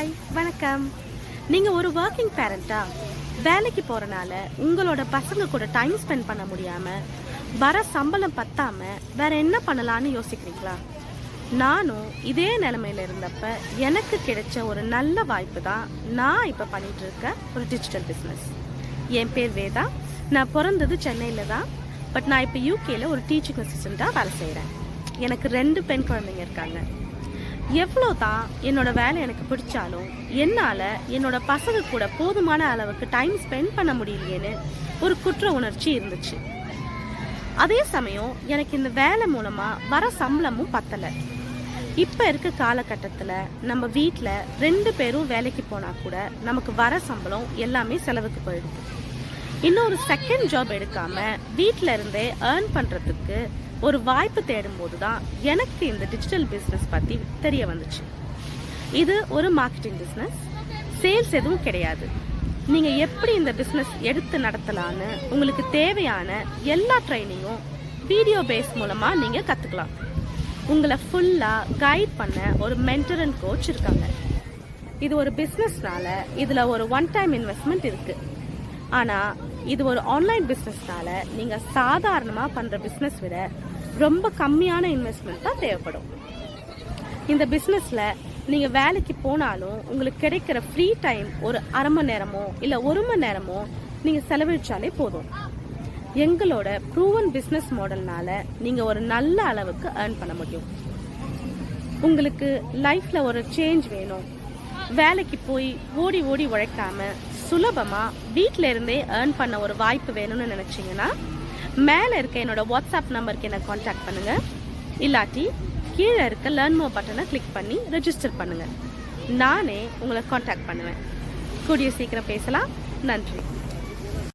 Hi வணக்கம். நீங்கள் ஒரு ஒர்க்கிங் பேரண்டா? வேலைக்கு போகிறனால உங்களோட பசங்க கூட டைம் ஸ்பெண்ட் பண்ண முடியாமல் வர சம்பளம் பத்தாமல் வேற என்ன பண்ணலான்னு யோசிக்கிறீங்களா? நானும் இதே நிலைமையில இருந்தப்ப எனக்கு கிடைச்ச ஒரு நல்ல வாய்ப்பு தான் நான் இப்போ பண்ணிட்டு இருக்க ஒரு டிஜிட்டல் பிஸ்னஸ். என் பேர் வேதா. நான் பிறந்தது சென்னையில் தான். பட் நான் இப்போ யூகேல ஒரு டீச்சிங் அசிஸ்டண்ட்டாக வேலை செய்கிறேன். எனக்கு 2 பெண் குழந்தைங்க இருக்காங்க. எவ்வளோ தான் என்னோட வேலை எனக்கு பிடிச்சாலும் என்னால் என்னோட பசங்க கூட போதுமான அளவுக்கு டைம் ஸ்பெண்ட் பண்ண முடியலையேன்னு ஒரு குற்ற உணர்ச்சி இருந்துச்சு. அதே சமயம் எனக்கு இந்த வேலை மூலமாக வர சம்பளமும் பத்தலை. இப்போ இருக்க காலகட்டத்தில் நம்ம வீட்டில் 2 பேரும் வேலைக்கு போனால் கூட நமக்கு வர சம்பளம் எல்லாமே செலவுக்கு போயிடுது. இன்னொரு செகண்ட் ஜாப் எடுக்காமல் வீட்டில் இருந்தே ஏர்ன் பண்ணுறதுக்கு ஒரு வாய்ப்பு தேடும் போது தான் எனக்கு இந்த டிஜிட்டல் பிஸ்னஸ் பற்றி தெரிய வந்துச்சு. இது ஒரு மார்க்கெட்டிங் பிஸ்னஸ், சேல்ஸ் எதுவும் கிடையாது. நீங்கள் எப்படி இந்த பிஸ்னஸ் எடுத்து நடத்தலான்னு உங்களுக்கு தேவையான எல்லா ட்ரைனிங்கும் வீடியோ பேஸ் மூலமாக நீங்கள் கற்றுக்கலாம். உங்களை ஃபுல்லாக கைட் பண்ண ஒரு மென்டர் அண்ட் கோச் இருக்காங்க. இது ஒரு பிஸ்னஸ்னால இதில் ஒரு ஒன் டைம் இன்வெஸ்ட்மெண்ட் இருக்குது. ஆனால் இது ஒரு ஆன்லைன் பிஸ்னஸ்னால நீங்கள் சாதாரணமாக பண்ணுற பிஸ்னஸ் விட ரொம்ப கம்மியான இன்வெஸ்ட்மெண்ட் தான் தேவைப்படும். இந்த பிஸ்னஸில் நீங்கள் வேலைக்கு போனாலும் உங்களுக்கு கிடைக்கிற ஃப்ரீ டைம் ஒரு அரை மணி நேரமோ இல்லை 1 மணி நேரமோ நீங்கள் செலவழிச்சாலே போதும். எங்களோட ப்ரூவன் பிஸ்னஸ் மாடல்னால நீங்கள் ஒரு நல்ல அளவுக்கு ஏர்ன் பண்ண முடியும். உங்களுக்கு லைஃப்பில் ஒரு சேஞ்ச் வேணும், வேலைக்கு போய் ஓடி ஓடி உழைக்காம சுலபமாக வீட்டில் இருந்தே ஏர்ன் பண்ண ஒரு வாய்ப்பு வேணும்னு நினச்சிங்கன்னா மேலே இருக்க என்னோட வாட்ஸ்அப் நம்பருக்கு என்னை காண்டாக்ட் பண்ணுங்கள். இல்லாட்டி கீழே இருக்க லேர்ன் மோர் பட்டனை கிளிக் பண்ணி ரெஜிஸ்டர் பண்ணுங்கள். நானே உங்களை காண்டாக்ட் பண்ணுவேன். கூடிய சீக்கிரம் பேசலாம். நன்றி.